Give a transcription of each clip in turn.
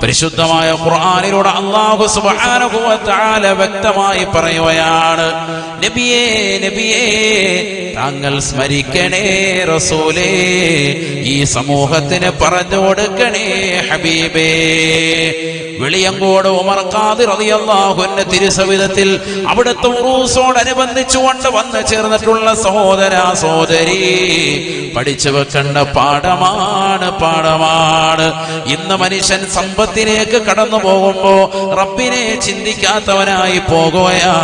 പരിശുദ്ധമായ ഖുർആനിലൂടെ അല്ലാഹു സുബ്ഹാനഹു വ തആല വ്യക്തമായി പറയുകയാണ്, നബിയേ നബിയേ താങ്കൾ സ്മരിക്കണേ റസൂലേ, ഈ സമൂഹത്തിന് പറഞ്ഞു കൊടുക്കണേ ഹബീബേ. വെളിയങ്കോട് ഉമർ ഖാദി റളിയല്ലാഹു അൻഹു തിരുസവിധത്തിൽ അവിടുത്തെ ഉറൂസോടനുബന്ധിച്ചുകൊണ്ട് വന്നു ചേർന്നിട്ടുള്ള സഹോദര സഹോദരി, പഠിച്ചു വെക്കേണ്ട പാഠമാണ്. ഇന്ന് മനുഷ്യൻ സമ്പത്തിലേക്ക് കടന്നു പോകുമ്പോ റബ്ബിനെ ചിന്തിക്കാത്തവനായി പോകുകയാ,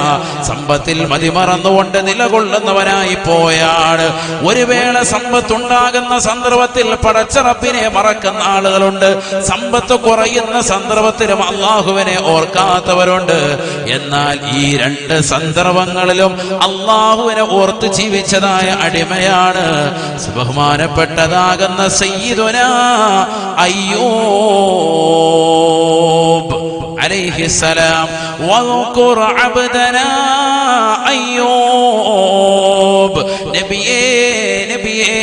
സമ്പത്തിൽ മതിമറന്നുകൊണ്ട് നിലകൊള്ളുന്നവനായി പോയാണ്. ഒരു വേള സമ്പത്തുണ്ടാകുന്ന സന്ദർഭത്തിൽ പടച്ച റബ്ബിനെ മറക്കുന്ന ആളുകളുണ്ട്, സമ്പത്ത് കുറയുന്ന സന്ദർഭത്തിലും അള്ളാഹുവിനെ ഓർക്കാത്തവരുണ്ട്. എന്നാൽ ഈ രണ്ട് സന്ദർഭങ്ങളിലും അള്ളാഹുവിനെ ഓർത്ത് ജീവിച്ചതായ അടിമയാണ് ബഹുമാനപ്പെട്ടതാകുന്ന സയ്യിദുനാ അയ്യൂബ് അലൈഹിസ്സലാം. വദ്കുർ അബ്ദനാ അയ്യൂബ്, നബിയേ നബിയേ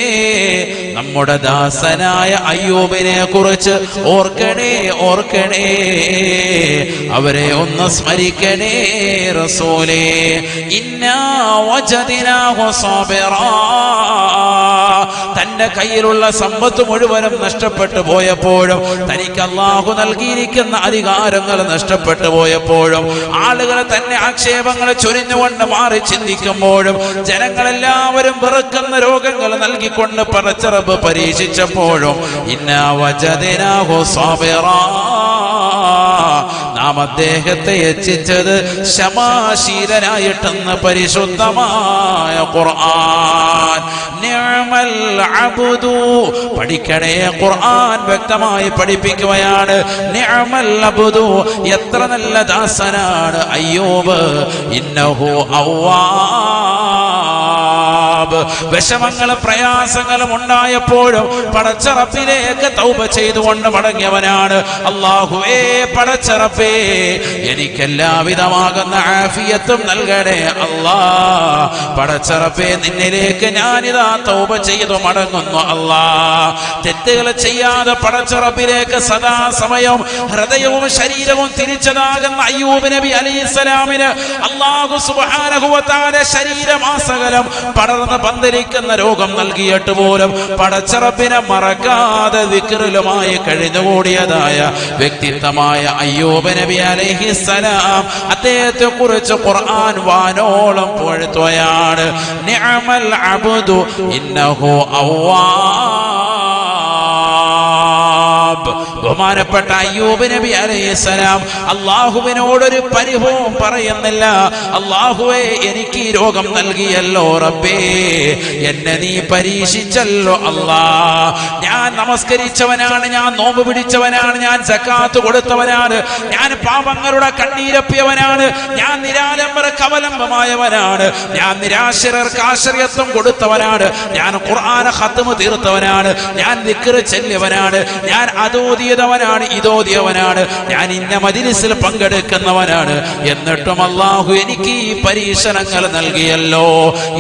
നമ്മുടെ ദാസനായ അയ്യൂബിനെ കുറിച്ച് ഓർക്കണേ ഓർക്കണേ, അവരെ ഒന്ന് സ്മരിക്കണേ റസൂലേ. ഇന്നാ വജദ്നാഹു സാബിറാ, തന്റെ കയ്യിലുള്ള സമ്പത്ത് മുഴുവനും നഷ്ടപ്പെട്ടു പോയപ്പോഴും, തനിക്ക് അല്ലാഹു നൽകിയിരിക്കുന്ന അധികാരങ്ങൾ നഷ്ടപ്പെട്ടു പോയപ്പോഴും, ആളുകൾ തന്നെ ആക്ഷേപങ്ങൾ ചൊരിഞ്ഞുകൊണ്ട് മാറി ചിന്തിക്കുമ്പോഴും, ജനങ്ങളെല്ലാവരും വെറുക്കുന്ന രോഗങ്ങൾ നൽകിക്കൊണ്ട് പടച്ച റബ്ബ് പരീക്ഷിച്ചപ്പോഴും, ഇന്നാ വജദ്നാഹു സാബിറാ, നാം അദ്ദേഹത്തെ എത്തിച്ചത് ക്ഷമാശീലനായിട്ടെന്ന് പരിശുദ്ധമായ ഖുർആൻ. നിഅമൽ അബ്ദു, പഠിക്കണേ ഖുർആൻ വ്യക്തമായി പഠിപ്പിക്കുകയാണ്. നിഅമൽ അബ്ദു, എത്ര നല്ല ദാസനാണ് അയ്യൂബ്. ഇന്നഹു അവ്വാബ്, വിഷമങ്ങളും പ്രയാസങ്ങളും ഉണ്ടായപ്പോഴും പടച്ച റബ്ബിലേക്ക് തൗബ ചെയ്തുകൊണ്ട് മടങ്ങിയവനാണ്. അല്ലാഹുവേ പടച്ച റബ്ബേ, എനിക്കെല്ലാവിധമാകുന്ന ആഫിയത്തും നൽകണേ അല്ലാ. പടച്ച റബ്ബേ, നിന്നിലേക്ക് ഞാനിതാ തൗബ ചെയ്തു മടങ്ങുന്നു അല്ലാ. തെറ്റുകൾ ചെയ്യാതെ പടച്ച റബ്ബിലേക്ക് സദാ സമയം ഹൃദയവും ശരീരവും തിരിച്ചതാകുന്ന അയ്യൂബ് നബി അലൈഹിസ്സലാമിന് അല്ലാഹു സുബ്ഹാനഹു വ തആല ശരീരമാസകലം പടർന്ന് പന്തലിക്കുന്ന രോഗം നൽകിയിട്ട് പോലും പടച്ച റബ്ബിനെ മറക്കാതെ ദിക്റിലുമായി കഴിഞ്ഞുകൂടിയതായ വ്യക്തിത്വമായ അയ്യൂബ് നബി അലൈഹിസ്സലാം, അദ്ദേഹത്തെ കുറിച്ച് ഖുർആൻ വാനോളം പുകഴ്ത്തുകയാണ്. നിഅമൽ അബ്ദു ഇന്നഹു അവ്വാബ്. ബഹുമാനപ്പെട്ട അയ്യൂബ് നബി അലൈഹിസ്സലാം അല്ലാഹുവിനോടൊരു പരിഭവം പറയുന്നില്ല. അല്ലാഹുവേ, എനിക്ക് ഈ രോഗം നൽകിയല്ലോ റബ്ബേ, എന്നെ നീ പരീക്ഷിച്ചല്ലോ അല്ലാ. ഞാൻ നമസ്കരിച്ചവനാണ്, ഞാൻ നോമ്പ് പിടിച്ചവനാണ്, ഞാൻ സക്കാത്ത് കൊടുത്തവനാണ്, ഞാൻ പാപങ്ങളുടെ കണ്ണീരപ്പിയവനാണ്, ഞാൻ നിരാലംബർക്ക് അവലംബമായവനാണ്, ഞാൻ നിരാശ്രയർക്ക് ആശ്രയത്വം കൊടുത്തവനാണ്, ഞാൻ ഖുർആൻ ഖത്മ് തീർത്തവനാണ്, ഞാൻ ദിക്ർ ചൊല്ലിയവനാണ്, ഞാൻ അതോദിയവനാണ്, ഇതോദിയവനാണ്, ഞാൻ ഇന്ന മജ്ലിസിൽ പങ്കെടുക്കുന്നവനാണ്. എന്നിട്ടും അല്ലാഹു എനിക്ക് ഈ പരീക്ഷണങ്ങൾ നൽകിയല്ലോ.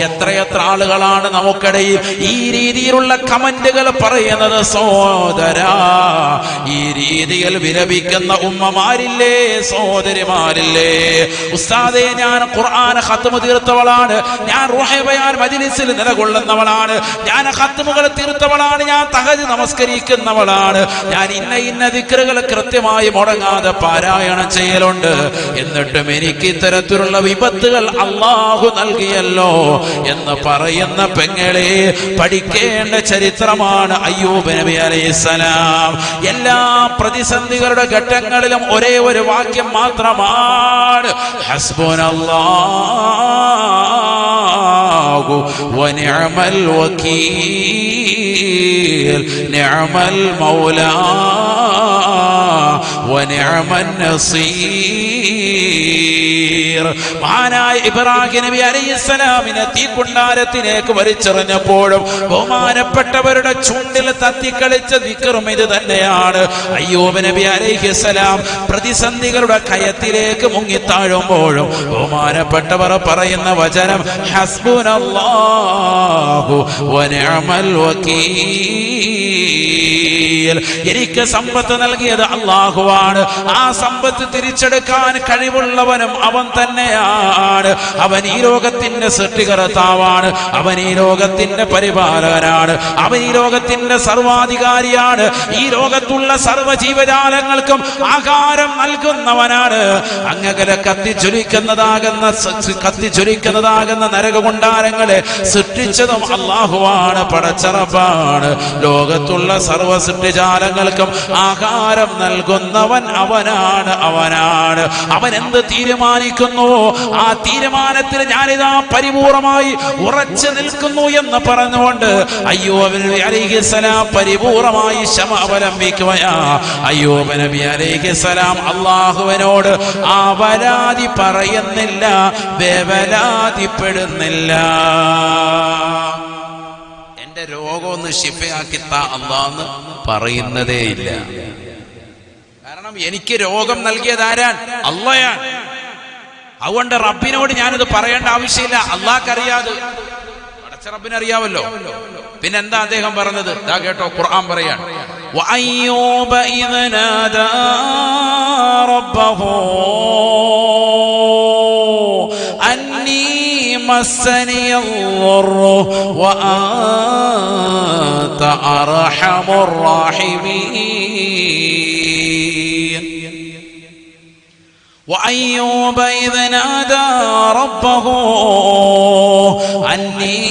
എത്രയെത്ര ആളുകളാണ് നമുക്കിടയിൽ ഈ രീതിയിലുള്ള കമന്റുകൾ പറയുന്നത്. സഹോദരാ, ഈ രീതിയിൽ വിലപിക്കുന്ന ഉമ്മമാരില്ലേ, സഹോദരിമാരില്ലേ? ഉസ്താദേ, ഞാൻ ഖുർആൻ ഖത്മ് തീർത്തവളാണ്, ഞാൻ റൂഹ് ബയാൻ മജ്ലിസിൽ നിലകൊള്ളുന്നവളാണ്, ഞാൻ ഖത്മുകൾ തീർത്തവളാണ്, ഞാൻ തഹജ്ജുദ് നമസ്കരിക്കുന്നവളാണ്, ഞാൻ ഇന്ന ദിക്റുകൾ കൃത്യമായി മുടങ്ങാതെ പാരായണം ചെയ്യലുണ്ട്. എന്നിട്ടും എനിക്ക് ഇത്തരത്തിലുള്ള വിപത്തുകൾ അല്ലാഹു നൽകിയല്ലോ എന്ന് പറയുന്ന പെങ്ങളെ, പഠിക്കേണ്ട ചരിത്രമാണ് അയ്യൂബ് നബി അലൈഹിസ്സലാം. എല്ലാ പ്രതിസന്ധികളുടെ ഘട്ടങ്ങളിലും ഒരേ ഒരു വാക്യം മാത്രമാണ്, ഹസ്ബുനല്ലാഹു വനിഅമൽ വകീൽ, നിഅമൽ മൗലാ വനിഅമൻ നസീർ. മഹാനായ ഇബ്രാഹിം നബി അലൈഹിസ്സലാമിനെ തീക്കുണ്ടാരത്തിലേക്ക് വലിച്ചെറിഞ്ഞപ്പോഴും ബഹുമാനപ്പെട്ടവരുടെ ചുണ്ടിൽ തത്തിക്കളിച്ച ദിക്റും ഇത് തന്നെയാണ്. അയ്യൂബ് നബി അലൈഹിസ്സലാം പ്രതിസന്ധികളുടെ കയത്തിലേക്ക് മുങ്ങിത്താഴുമ്പോഴും ബഹുമാനപ്പെട്ടവർ പറയുന്ന വചനം ഹസ്ബുനല്ലാഹു വനിഅമൽ വകീൽ. എനിക്ക് സമ്പത്ത് നൽകിയത് അല്ലാഹുവാണ്. ആ സമ്പത്ത് തിരിച്ചെടുക്കാൻ കഴിവുള്ളവനും അവൻ തന്നെയാണ്. അവൻ ഈ ലോകത്തിന്റെ സൃഷ്ടികർത്താവാണ്. അവൻ ഈ ലോകത്തിന്റെ പരിപാലകനാണ്. അവൻ ഈ ലോകത്തിന്റെ സർവാധികാരിയാണ്. ഈ ലോകത്തുള്ള സർവ്വ ജീവജാലങ്ങൾക്കും ആഹാരം നൽകുന്നവനാണ്. അങ്ങകലെ കത്തിച്ചൊലിക്കുന്നതാകുന്ന നരകകുണ്ടാരങ്ങളെ സൃഷ്ടിച്ചതും അല്ലാഹുവാണ്, പടച്ചറപ്പാണ്. ലോകത്തുള്ള സർവ്വ സൃഷ്ടിജാലങ്ങൾക്കും ആഹാരം നൽകുന്നവൻ അവനാണ്. അവൻ എന്ത് തീരുമാനിക്കുന്നുവോ ആ തീരുമാനത്തിൽ ഞാനിതാ പരിപൂർണമായി ഉറച്ചു നിൽക്കുന്നു എന്ന് പറഞ്ഞുകൊണ്ട് അയ്യൂബ് നബി അലൈഹിസ്സലാം പരിപൂർണമായി ക്ഷമ അവലംബിക്കുകയാ. അയ്യൂബ് നബി അലൈഹിസ്സലാം അല്ലാഹുവിനോട് പരാതി പറയുന്നില്ല, വേവലാതിപ്പെടുന്നില്ല. എന്റെ രോഗമൊന്ന് ശിഫയാക്കി താ അല്ലാഹ് പറയുന്നതേ ഇല്ല. കാരണം എനിക്ക് രോഗം നൽകിയത് ആരാൻ? അല്ലാഹയാണ്. അതുകൊണ്ട് റബ്ബിനോട് ഞാനിത് പറയേണ്ട ആവശ്യമില്ല, അല്ലാഹ്ക്കറിയാതെ. പടച്ച റബ്ബിനറിയാവല്ലോ. പിന്നെന്താ അദ്ദേഹം പറഞ്ഞത്? ദാ കേട്ടോ, ഖുർആൻ പറയാണ് വഅയ്യൂബ ഇദ് നാദാ റബ്ബഹു അന്നീ മസ്സനിയദ്ദുർറു വഅൻത അർഹമുർ റാഹിമീൻ. وأيوب إذ نادى ربه أني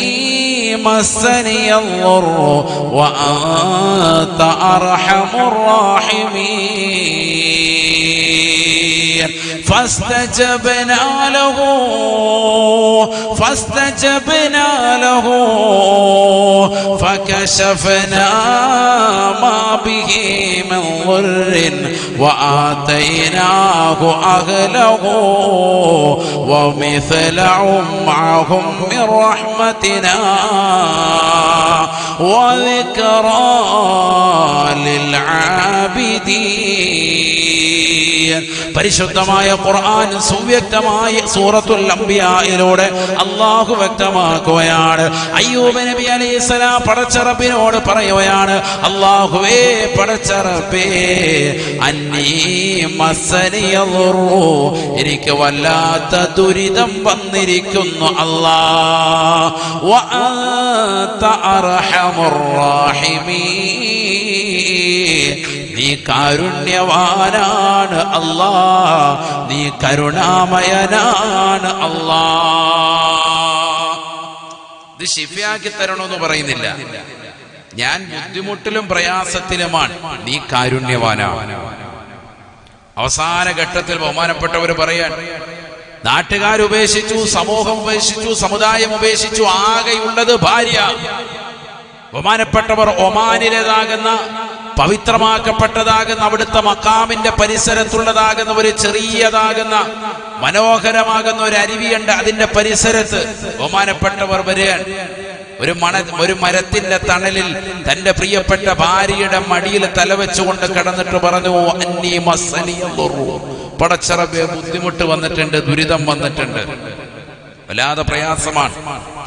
مسني الضر وأنت أرحم الراحمين فاستجبنا له فكشفنا ما به من ضر وآتيناه أهله ومثلهم معهم من رحمتنا وذكرى للعابدين. പരിശുദ്ധമായ ഖുർആൻ സുവ്യക്തമായ സൂറത്തുൽ അംബിയായിലൂടെ അല്ലാഹു വ്യക്തമാക്കുകയാണ്. അയ്യൂബ് നബി അലൈഹിസ്സലാം പടച്ച റബ്ബിനോട് പറയുകയാണ്, അല്ലാഹുവേ പടച്ച റബ്ബേ, അന്നീ മസ്സനിയദ്ദുർറു, എനിക്ക് വല്ലാത്ത ദുരിതം വന്നിരിക്കുന്നു അല്ലാഹ്. വഅൻത അർഹമുർ റാഹിമീൻ, നീ കാരുണ്യവാനാണ് അല്ലാഹ്, നീ കരുണാമയനാണ് അല്ലാഹ്. ഇത് ശിഫയാക്കി തരണമെന്ന് പറയുന്നില്ല, ഞാൻ ബുദ്ധിമുട്ടിലും പ്രയാസത്തിലുമാണ്, നീ കാരുണ്യവാനാണ്. അവസാന ഘട്ടത്തിൽ ബഹുമാനപ്പെട്ടവർ പറയാൻ, നാട്ടുകാരുപേക്ഷിച്ചു, സമൂഹം ഉപേക്ഷിച്ചു, സമുദായം ഉപേക്ഷിച്ചു, ആകെയുള്ളത് ഭാര്യ. ബഹുമാനപ്പെട്ടവർ ഒമാനിലേതാകുന്ന പവിത്രമാക്കപ്പെട്ടതാകുന്ന അവിടുത്തെ മക്കാമിന്റെ പരിസരത്തുള്ളതാകുന്ന ഒരു ചെറിയതാകുന്ന മനോഹരമാകുന്ന ഒരു അരുവിയുണ്ട്. അതിന്റെ പരിസരത്ത് ബഹുമാനപ്പെട്ടവർ വരികയാൻ ഒരു മരത്തിന്റെ തണലിൽ തന്റെ പ്രിയപ്പെട്ട ഭാര്യയുടെ മടിയിൽ തലവെച്ചുകൊണ്ട് കിടന്നിട്ട് പറഞ്ഞു, അന്നീ മസ്സനിയദ്ദുർറു, പടച്ച റബ്ബേ ബുദ്ധിമുട്ട് വന്നിട്ടുണ്ട്, ദുരിതം വന്നിട്ടുണ്ട്, വല്ലാതെ പ്രയാസമാണ്,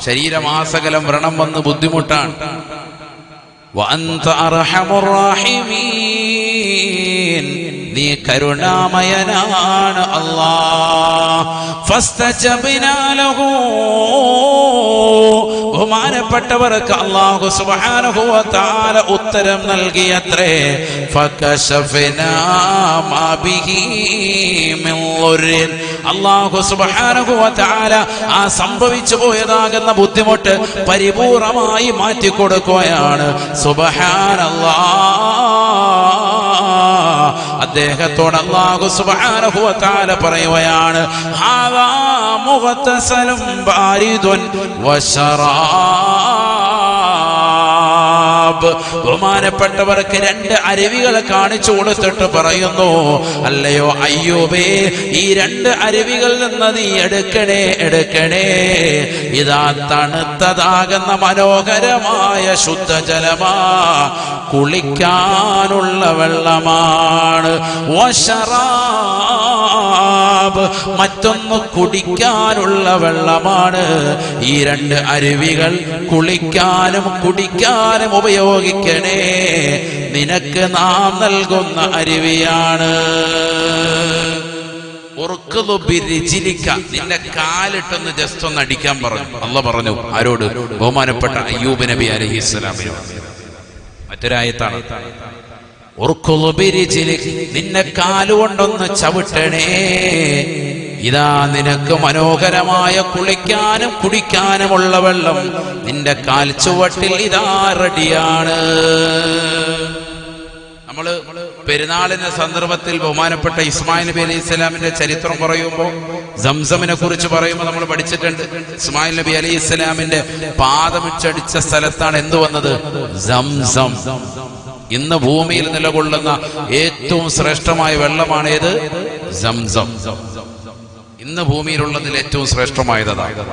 ശരീരമാസകലം വ്രണം വന്ന് ബുദ്ധിമുട്ടാണ്. വഅൻത അർഹമുർ റാഹിമീൻ, നീ കരുണാമയനാണ് അല്ലാഹ്. ഫസ്തജബ്നാ ലഹു, ബഹുമാനപ്പെട്ടവർക്ക് അല്ലാഹു സുബ്ഹാനഹു വ തആല ഉത്തരം നൽകിയത്രേ. ഫകശഫനാ മാ ബിഹി മിൻ ളുറിൻ, അല്ലാഹു സുബ്ഹാനഹു വ തആല ആ സംഭവിച്ചു പോയതാകുന്ന ബുദ്ധിമുട്ട് പരിപൂർണമായി മാറ്റിക്കൊടുക്കുകയാണ്. സുബ്ഹാനല്ലാഹ്, അദ്ദേഹത്തോട് അല്ലാഹു സുബ്ഹാനഹു വ തആല പറയുകയാണ്, ഹാദാ മുഗ്തസലും ബാരിദുൻ വശറാബ്, ബഹുമാനപ്പെട്ടവർക്ക് 2 അരുവികൾ കാണിച്ചു കൊടുത്തിട്ട് പറയുന്നു, അല്ലയോ അയ്യൂബേ, ഈ 2 അരുവികളിൽ നിന്ന് നീ എടുക്കണേ. ഇതാ തണുത്തതാകുന്ന മനോഹരമായ ശുദ്ധജലമാ, കുളിക്കാനുള്ള വെള്ളമാണ്. മറ്റൊന്ന് കുടിക്കാനുള്ള വെള്ളമാണ്. ഈ 2 അരുവികൾ കുളിക്കാനും കുടിക്കാനും ഉപയോഗിക്കണേ. നിനക്ക് നാം നൽകുന്ന അരുവിയാണ്. നിന്റെ കാലിട്ടൊന്ന് ജസ്റ്റ് ഒന്ന് അടിക്കാൻ പറഞ്ഞു. അള്ളാഹ് പറഞ്ഞു ആരോട്? ബഹുമാനപ്പെട്ട അയ്യൂബ് നബി അലൈഹിസ്സലാമിനോട്. മറ്റൊരായത്താണ്, നിന്നെ കാലുകൊണ്ടൊന്ന് ചവിട്ടണേ. ഇതാ നിനക്ക് മനോഹരമായ കുളിക്കാനും കുടിക്കാനുമുള്ള വെള്ളം നിന്റെ കാൽ ചുവട്ടിൽ ഇതാ റെഡിയാണ്. നമ്മള് പെരുന്നാളിന്റെ സന്ദർഭത്തിൽ ബഹുമാനപ്പെട്ട ഇസ്മായിൽ നബി അലൈഹി സ്വലാമിന്റെ ചരിത്രം പറയുമ്പോൾ, സംസമിനെ കുറിച്ച് പറയുമ്പോൾ നമ്മൾ പഠിച്ചിട്ടുണ്ട്. ഇസ്മായിൽ നബി അലൈഹി സ്വലാമിന്റെ പാദമിച്ചടിച്ച സ്ഥലത്താണ് എന്ത് വന്നത്? സംസം. ഇന്ന് ഭൂമിയിൽ നിലകൊള്ളുന്ന ഏറ്റവും ശ്രേഷ്ഠമായ വെള്ളമാണേത്? സംസം. ഇന്ന് ഭൂമിയിലുള്ളതിൽ ഏറ്റവും ശ്രേഷ്ഠമായതാണ്.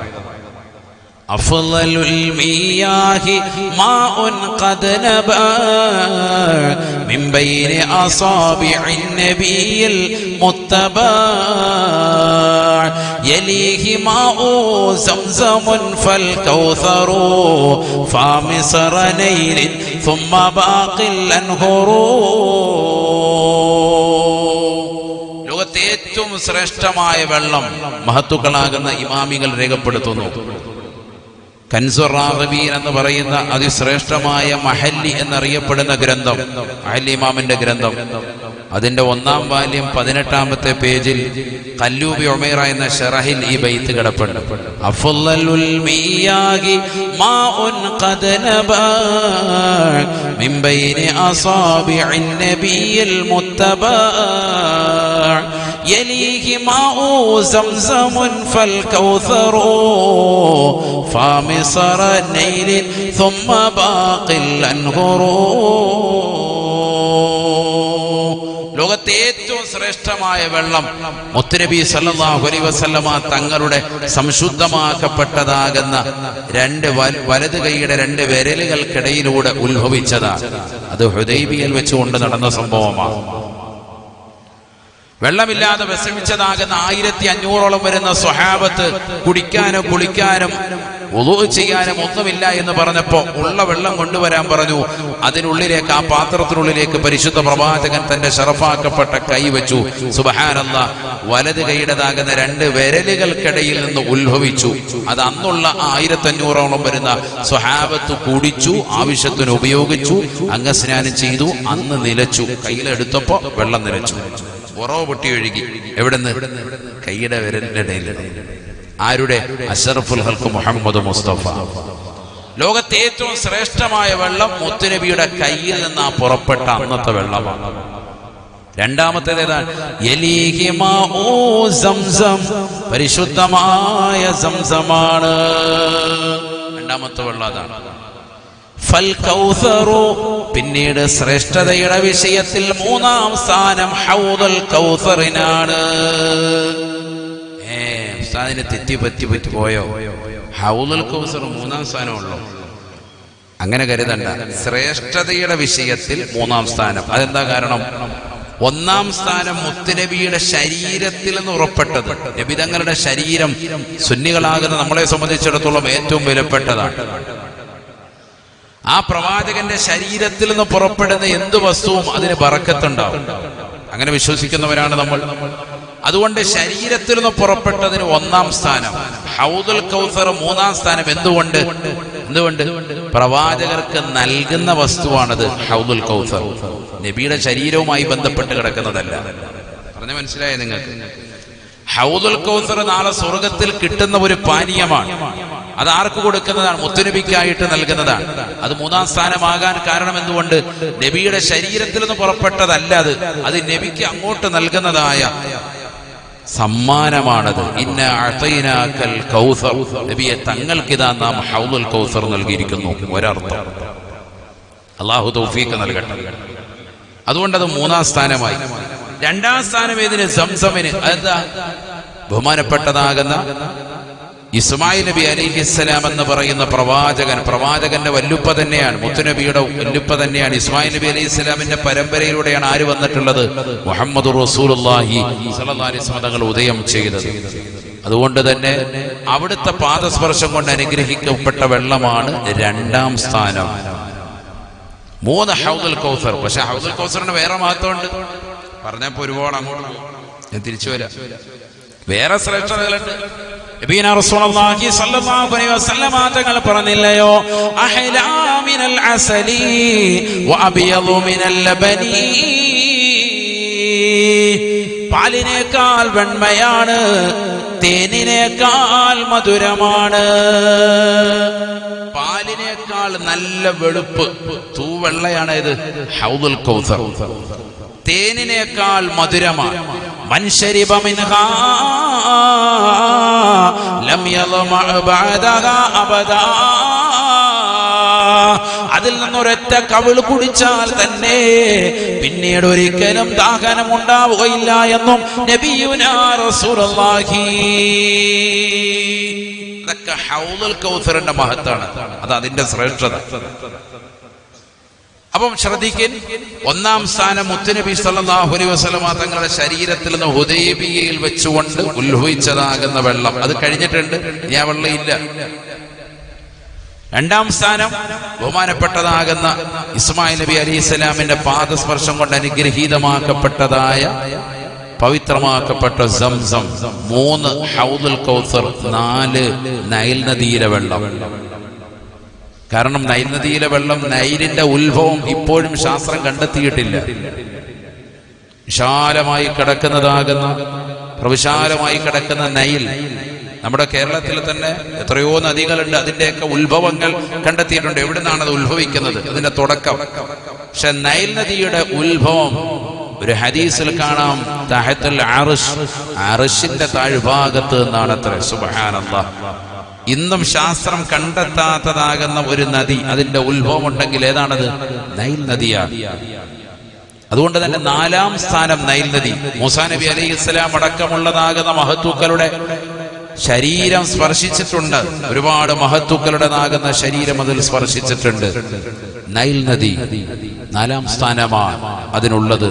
അഫ്ളലുൽ മിയാഹി മാഉൻ ഖദ് നബാ മിൻ ബൈനി അസാബിഇൻ നബിയിൽ മുത്തബാ യലീഹി മാഉ സംസമുൻ ഫൽ കൗസറു ഫാമിസറ നൈലിൻ ثم باقي الانهر. ലോകത്തെ ഏറ്റവും ശ്രേഷ്ഠമായ വെള്ളം മഹത്തുക്കളാകുന്ന ഇമാമികൾ രേഖപ്പെടുത്തുന്നു. കൻസുർ റാഗബീൻ എന്ന് പറയുന്ന അതിശ്രേഷ്ഠമായ മഹല്ലി എന്നറിയപ്പെടുന്ന ഗ്രന്ഥം, മഹല്ലി ഇമാമിന്റെ ഗ്രന്ഥം, അതിന്റെ 1-ാം വാല്യം 18-ാമത്തെ പേജിൽ ഖല്ലൂബി ഉമൈറ എന്ന ശറഹിൽ ഈ ബൈത്ത് കിടപ്പുണ്ട്. അഫ്ളലുൽ മിയാഹി മാഉൻ ഖദ് നബാ മിൻ ബൈനി അസാബിഇൻ നബിയിൽ മുത്തബാ യലീഹി മാഉ സംസമുൻ ഫൽ കൗസറു ഫാമിസറ നൈലിൻ ثم باقي الانهر. ലോകത്തെ ഏറ്റവും ശ്രേഷ്ഠമായ വെള്ളം മുത്തുനബി സല്ലല്ലാഹു അലൈഹി വസല്ലമ തങ്ങളുടെ സംശുദ്ധമാക്കപ്പെട്ടതാകുന്ന 2 വലത് കൈയുടെ 2 വിരലുകൾക്കിടയിലൂടെ ഉത്ഭവിച്ചതാണ്. അത് ഹുദൈബിയയിൽ വെച്ചുകൊണ്ട് നടന്ന സംഭവമാണ്. വെള്ളമില്ലാതെ വിഷമിച്ചതാകുന്ന 1500ഓളം വരുന്ന സ്വഹാബത്ത് കുടിക്കാനും കുളിക്കാനും വുളൂ ചെയ്യാനും ഒന്നുമില്ല എന്ന് പറഞ്ഞപ്പോ ഉള്ള വെള്ളം കൊണ്ടുവരാൻ പറഞ്ഞു. അതിനുള്ളിലേക്ക്, ആ പാത്രത്തിനുള്ളിലേക്ക് പരിശുദ്ധ പ്രവാചകൻ തന്റെ ശറഫാക്കപ്പെട്ട കൈ വെച്ചു. സുബ്ഹാനല്ലാഹ്, വലത് കൈയുടേതാകുന്ന 2 വിരലുകൾക്കിടയിൽ നിന്ന് ഉത്ഭവിച്ചു. അത് അന്നുള്ള 1500ഓളം വരുന്ന സ്വഹാബത്ത് കുടിച്ചു, ആവശ്യത്തിന് ഉപയോഗിച്ചു, അംഗസ്നാനം ചെയ്തു. അന്ന് നിലച്ചു. കയ്യിലെടുത്തപ്പോ വെള്ളം നിലച്ചു. ഉറവ് പൊട്ടി ഒഴുകി. എവിടുന്ന്? കൈയുടെ വിരലിന്റെ ഇടയിൽ. ആരുടെ? അഷ്റഫുൽ ഖൽഖ് മുഹമ്മദ് മുസ്തഫ. ലോകത്തെ ഏറ്റവും ശ്രേഷ്ഠമായ വെള്ളം മുത്തുനബിയുടെ കയ്യിൽ നിന്ന് പുറപ്പെട്ട അന്നത്തെ വെള്ളമാണ്. രണ്ടാമത്തേതാണ് യലീഹി മാഉ സംസം, പരിശുദ്ധമായ സംസമാണ്. രണ്ടാമത്തെ വെള്ളം അതാണ്. ഫൽ കൗസറു, പിന്നീട് ശ്രേഷ്ഠതയുടെ വിഷയത്തിൽ 3-ാം സ്ഥാനം ഹൗദുൽ കൗസറിനാണ്. ഉസ്താദിന് തെറ്റി പോയോ? ഹൗദുൽ കൗസർ 3-ാം സ്ഥാനമുള്ളൂ. അങ്ങനെ കരുതണ്ട. ശ്രേഷ്ഠതയുടെ വിഷയത്തിൽ 3-ാം സ്ഥാനം. അതെന്താ കാരണം? 1-ാം സ്ഥാനം മുത്തുനബിയുടെ ശരീരത്തിൽ നിന്ന് ഉറപ്പെട്ടത്. നബി തങ്ങളുടെ ശരീരം സുന്നികളാകുന്ന നമ്മളെ സംബന്ധിച്ചിടത്തോളം ഏറ്റവും വിലപ്പെട്ടതാണ്. ആ പ്രവാചകന്റെ ശരീരത്തിൽ നിന്ന് പുറപ്പെടുന്ന എന്ത് വസ്തുവും അതിന് ബറക്കത്തുണ്ടാവും. അങ്ങനെ വിശ്വസിക്കുന്നവരാണ് നമ്മൾ. അതുകൊണ്ട് ശരീരത്തിൽ നിന്ന് പുറപ്പെട്ടതിന് 1-ാം സ്ഥാനം. ഹൗദുൽ കൗസർ 3-ാം സ്ഥാനം. എന്തുകൊണ്ട്? പ്രവാചകർക്ക് നൽകുന്ന വസ്തുവാണത് ഹൗദുൽ കൗസർ. നബിയുടെ ശരീരവുമായി ബന്ധപ്പെട്ട് കിടക്കുന്നതല്ല. പറഞ്ഞ മനസ്സിലായ നിങ്ങൾക്ക്? ഹൗദുൽ കൗസർ നാളെ സ്വർഗത്തിൽ കിട്ടുന്ന ഒരു പാനീയമാണ്. അത് ആർക്ക് കൊടുക്കുന്നതാണ്? മുത്തുനബിക്കായിട്ട് നൽകുന്നതാണ്. അത് 3-ാം സ്ഥാനമാകാൻ കാരണം എന്തുകൊണ്ട്? നബിയുടെ ശരീരത്തിൽ നിന്ന് പുറപ്പെട്ടതല്ല. അത് നബിക്ക് അങ്ങോട്ട് നൽകുന്നതായ സമ്മാനമാണത്. ഇന്നാ അഅതൈനാകൽ കൗസർ, നബിയെ തങ്ങൾക്കിതാ നാം ഹൗദുൽ കൗസർ നൽകിയിരിക്കുന്നു. ഒരർത്ഥം. അള്ളാഹു തൗഫീഖ് നൽകട്ടെ. അതുകൊണ്ടത് 3-ാം സ്ഥാനമായി. 2-ാം സ്ഥാനം ഏതിന്? സംസമിന്. അതെന്താ? ബഹുമാനപ്പെട്ടതാകുന്ന ഇസ്മായിൽ നബി അലൈഹിസ്സലാം എന്ന് പറയുന്ന പ്രവാചകന്റെ വല്ലുപ്പ തന്നെയാണ്, മുത്തുനബിയുടെ വല്ലുപ്പ തന്നെയാണ്. ഇസ്മായിൽ നബി അലൈഹിസ്സലാമിന്റെ പരമ്പരയിലൂടെയാണ് ആര് വന്നിട്ടുള്ളത്? മുഹമ്മദുർ റസൂലുള്ളാഹി സ്വല്ലല്ലാഹു അലൈഹി വസല്ലം തങ്ങൾ ഉദയം ചെയ്തത്. അതുകൊണ്ട് തന്നെ അവിടുത്തെ പാദസ്പർശം കൊണ്ട് അനുഗ്രഹിക്കപ്പെട്ട വെള്ളമാണ് 2-ാം സ്ഥാനം. 3 ഹൗദുൽ കൗസർ. പക്ഷെ ഹൗദുൽ കൗസറിന് വേറെ മഹത്വമുണ്ട്. പറഞ്ഞപ്പോ ഒരുപാട് അങ്ങോട്ട് ഞാൻ തിരിച്ചു വരാം. വേറെ ശ്രേഷ്ഠതകളുണ്ട്. നബിയനാ റസൂലുള്ളാഹി സ്വല്ലല്ലാഹു അലൈഹി വസല്ലം തങ്ങൾ പറഞ്ഞില്ലയോ, അഹ്ലാ മിനൽ അസലി വഅബയദു മിനൽ ലബനി, പാലിനേക്കാൾ വെണ്മയാണ്, തേനിനേക്കാൾ മധുരമാണ്. പാലിനേക്കാൾ നല്ല വെളുപ്പ് തൂവെള്ളയാണ് ഇത് ഹൗദുൽ കൗസർ. തേനിനേക്കാൾ മധുരമാണ്. മൻ ശരിബ മിൻഹാ ലം യളമ ബഅദഹാ അബദാ, അതിൽ നിന്നൊരൊറ്റ കവിള് കുടിച്ചാൽ തന്നെ പിന്നീട് ഒരിക്കലും ദാഹനം ഉണ്ടാവുകയില്ല എന്നും നബിയുനാ റസൂലുള്ളാഹി. ഇതൊക്കെ ഹൗദുൽ കൗസറിന്റെ മഹത്താണ്. അത് അതിന്റെ ശ്രേഷ്ഠത. അപ്പം ശ്രദ്ധിക്കൻ, 1-ാം സ്ഥാനം മുത്തുനബി സല്ലല്ലാഹു അലൈഹി വസല്ലം തങ്ങളുടെ ശരീരത്തിൽ നിന്ന് ഹുദൈബിയയിൽ വെച്ചുകൊണ്ട് ഉത്ഭവിച്ചതാകുന്ന വെള്ളം, അത് കഴിഞ്ഞിട്ടുണ്ട്. ഇനി ആ വെള്ളം ഇല്ല. 2-ാം സ്ഥാനം ബഹുമാനപ്പെട്ടതാകുന്ന ഇസ്മായിൽ നബി അലൈഹിസ്സലാമിന്റെ പാദസ്പർശം കൊണ്ട് അനുഗ്രഹീതമാക്കപ്പെട്ടതായ പവിത്രമാക്കപ്പെട്ട സംസം. 3 ഹൗദുൽ കൗസർ. 4 നൈൽ നദിയിലെ വെള്ളം. കാരണം നൈൽ നദിയിലെ വെള്ളം, നൈലിന്റെ ഉത്ഭവം ഇപ്പോഴും ശാസ്ത്രം കണ്ടെത്തിയിട്ടില്ല. വിശാലമായി കിടക്കുന്നതാകുന്ന, പ്രവിശാലമായി കിടക്കുന്ന നൈൽ, നമ്മുടെ കേരളത്തിൽ തന്നെ എത്രയോ നദികളുണ്ട്. അതിന്റെയൊക്കെ ഉത്ഭവങ്ങൾ കണ്ടെത്തിയിട്ടുണ്ട്. എവിടെ നിന്നാണ് അത് ഉത്ഭവിക്കുന്നത്, അതിന്റെ തുടക്കം. പക്ഷെ നൈൽ നദിയുടെ ഉത്ഭവം ഒരു ഹദീസിൽ കാണാം, തഹത്തുൽ അർശ്, അർശിന്റെ താഴ്ഭാഗത്ത് നിന്നാണ് അത്ര. സുബ്ഹാനല്ലാഹ്. ഇന്നും ശാസ്ത്രം കണ്ടെത്താത്തതാകുന്ന ഒരു നദി, അതിന്റെ ഉത്ഭവം ഉണ്ടെങ്കിൽ ഏതാണത്? നൈൽ നദിയാണ്. അതുകൊണ്ട് തന്നെ 4-ാം സ്ഥാനം നൈൽ നദി. മൂസാ നബി അലൈഹിസ്സലാം അടക്കമുള്ളതാകുന്ന മഹത്തുക്കളുടെ ശരീരം സ്പർശിച്ചിട്ടുണ്ട്. ഒരുപാട് മഹത്തുക്കളുടേതാകുന്ന ശരീരം അതിൽ സ്പർശിച്ചിട്ടുണ്ട്. നൈൽ നദി 4-ാം സ്ഥാനമാണ് അതിനുള്ളത്.